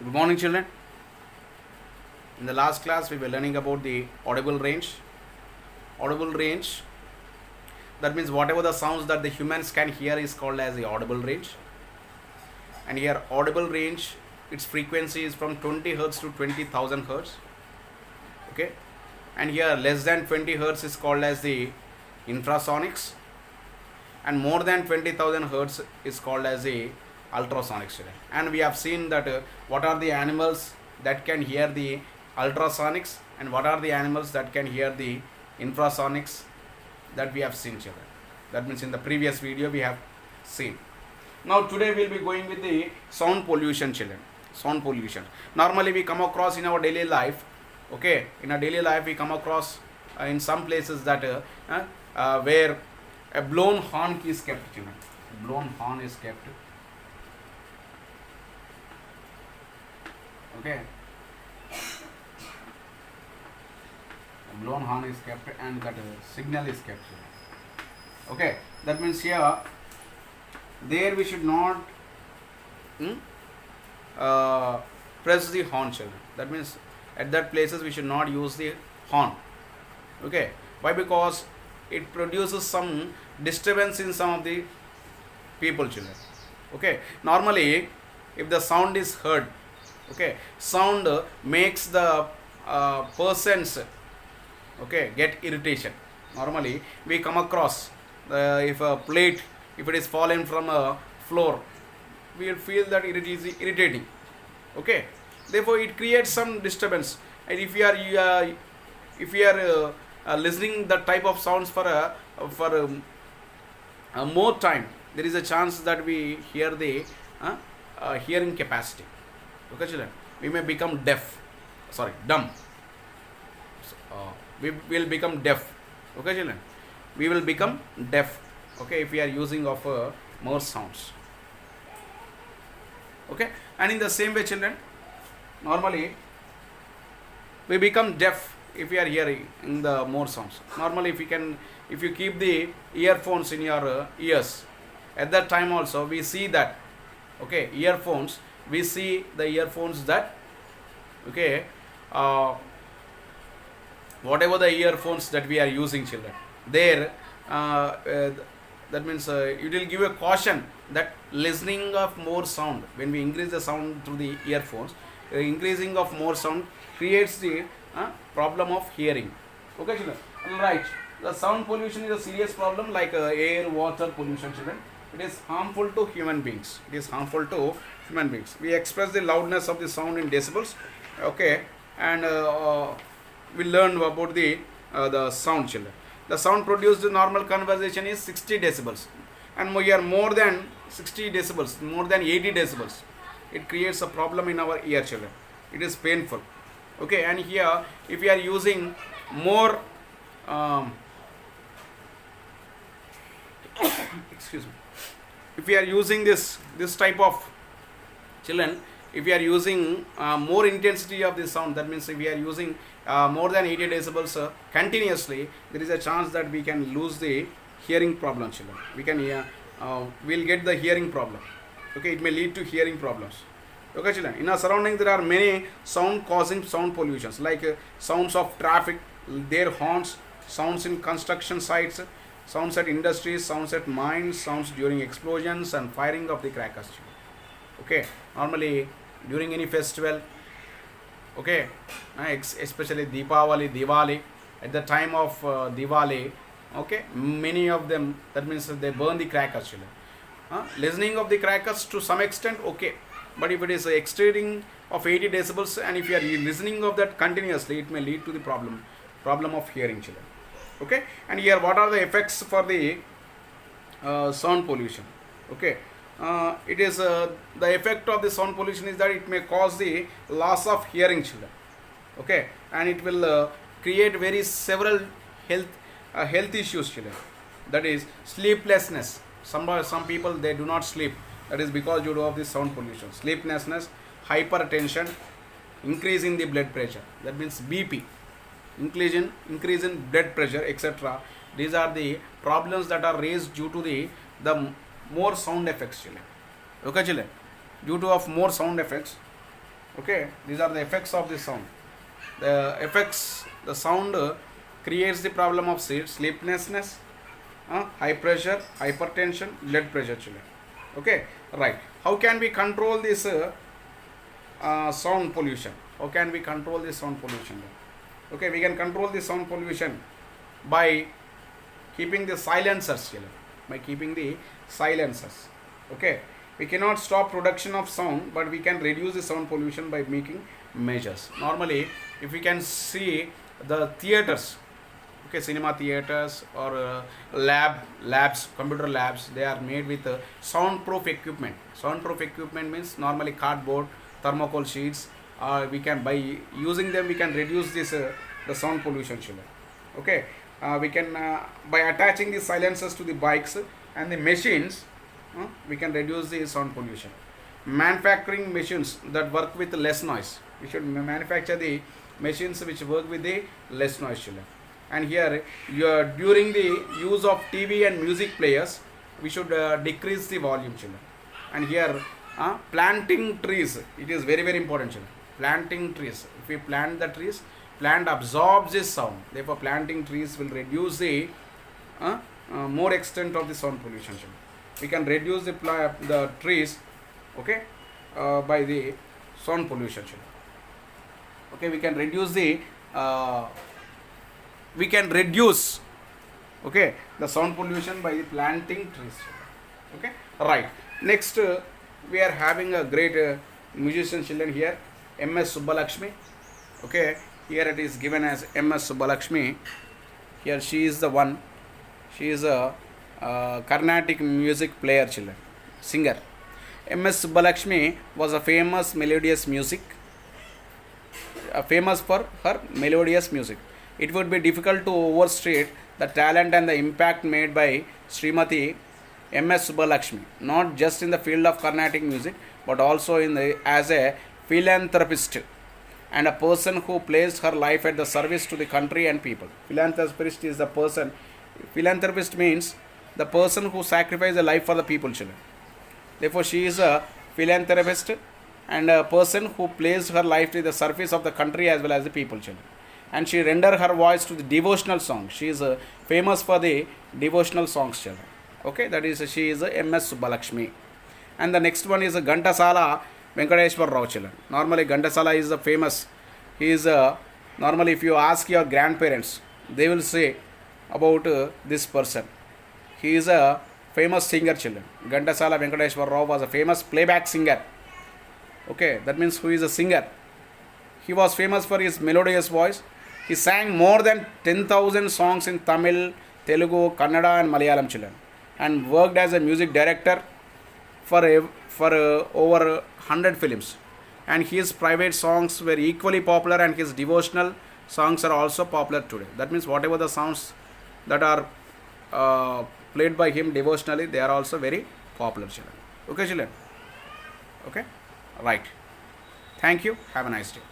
Good morning, children. In the last class, we were learning about the audible range. Audible range, that means whatever the sounds that the humans can hear is called as the audible range. And here, audible range, its frequency is from 20 hertz to 20,000 hertz. Okay. And here, less than 20 hertz is called as the infrasonics. And more than 20,000 hertz is called as the ultrasonics. And we have seen that what are the animals that can hear the ultrasonics and what are the animals that can hear the infrasonics, that we have seen, children. That means in the previous video we have seen. Now today we will be going with the sound pollution, children. Sound pollution. Normally we come across in our daily life. Okay, in our daily life we come across in some places that where a blown horn is kept, children. A blown horn is kept. Okay. A blown horn is kept and that signal is kept. Okay. That means here, there we should not press the horn, children. That means at that places we should not use the horn. Okay. Why? Because it produces some disturbance in some of the people, children. Okay. Normally, if the sound is heard, okay, sound makes the persons get irritation. Normally we come across if a plate, if it is fallen from a floor, we will feel that it is irritating. Okay, therefore it creates some disturbance. And if you are listening the type of sounds for a more time, there is a chance that we hear the hearing capacity. Okay, children, we may become dumb. We will become deaf. Okay, children, we will become deaf. Okay, if we are using of more sounds. Okay, and in the same way, children, normally we become deaf if we are hearing in the more sounds. Normally, if you keep the earphones in your ears, at that time also we see that, okay, earphones. We see the earphones that, okay, whatever the earphones that we are using, children, there that means it will give a caution that listening of more sound, when we increase the sound through the earphones, increasing of more sound creates the problem of hearing. Okay, children. Right. The sound pollution is a serious problem like air, water pollution, children. It is harmful to human beings. It is harmful to human beings. We express the loudness of the sound in decibels. Okay, and we learn about the sound, children. The sound produced in normal conversation is 60 decibels, and we are more than 60 decibels, more than 80 decibels. It creates a problem in our ear, children. It is painful. Okay, and here if we are using more excuse me, if we are using this type of, children, if we are using more intensity of the sound, that means if we are using more than 80 decibels continuously, there is a chance that we can lose the hearing problem, children. We can we'll get the hearing problem. Okay, it may lead to hearing problems. Okay, children, in our surroundings there are many sound causing sound pollutions like sounds of traffic, their horns, sounds in construction sites, sounds at industries, sounds at mines, sounds during explosions and firing of the crackers. Okay, normally during any festival, okay, especially Diwali, at the time of Diwali, okay, many of them, that means they burn the crackers, children. Listening of the crackers to some extent, okay, but if it is exceeding of 80 decibels and if you are listening of that continuously, it may lead to the problem of hearing, children. Okay, and here what are the effects for the sound pollution? Okay, it is the effect of the sound pollution is that it may cause the loss of hearing, children. Okay, and it will create several health issues, children. That is sleeplessness. Some people, they do not sleep. That is because due to the sound pollution. Sleeplessness, hypertension, increase in the blood pressure. That means BP. Increase in blood pressure, etc. These are the problems that are raised due to the more sound effects, children. Okay, children, due to of more sound effects. Okay, these are the effects of the sound. The sound creates the problem of sleeplessness, high pressure, hypertension, blood pressure, children. Okay, right. How can we control this sound pollution? How can we control this sound pollution? Okay, we can control the sound pollution by keeping the silencers, children. By keeping the silencers. Okay, we cannot stop production of sound, but we can reduce the sound pollution by making measures. Normally, if we can see the theaters, okay, cinema theaters or labs, computer labs, they are made with soundproof equipment. Soundproof equipment means normally cardboard, thermocol sheets. We can, by using them, we can reduce this the sound pollution, children. Okay, we can by attaching the silencers to the bikes and the machines, we can reduce the sound pollution. Manufacturing machines that work with less noise. We should manufacture the machines which work with the less noise, children. And here, during the use of TV and music players, we should decrease the volume, children. And here, planting trees, it is very, very important, children. Planting trees. If we plant the trees, plant absorbs this sound. Therefore, planting trees will reduce the more extent of the sound pollution, children. We can reduce the trees, okay, by the sound pollution, children. Okay, we can reduce okay, the sound pollution by the planting trees. Okay, right. Next, we are having a great musician, children, here, M.S. Subbalakshmi. Okay, here it is given as M.S. Subbalakshmi. Here she is the one. She is a Carnatic music player, children, singer. M.S. Subbalakshmi was a famous for her melodious music. It would be difficult to overstate the talent and the impact made by Srimati M.S. Subbalakshmi, not just in the field of Carnatic music, but also as a philanthropist and a person who placed her life at the service to the country and people. Philanthropist is the person. Philanthropist means the person who sacrificed a life for the people, children. Therefore, she is a philanthropist and a person who placed her life to the service of the country as well as the people, children. And she rendered her voice to the devotional songs. She is famous for the devotional songs, children. Okay, that is, she is M.S. Subbalakshmi. And the next one is Ghantasala Venkateshwar Rao, children. Normally, Ghantasala is famous. He is normally, if you ask your grandparents, they will say about this person. He is a famous singer, children. Ghantasala Venkateshwar Rao was a famous playback singer. Okay, that means who is a singer. He was famous for his melodious voice. He sang more than 10,000 songs in Tamil, Telugu, Kannada and Malayalam, children, and worked as a music director for over 100 films. And his private songs were equally popular, and his devotional songs are also popular today. That means whatever the songs that are played by him devotionally, they are also very popular, children. Okay, children? Okay? Right. Thank you. Have a nice day.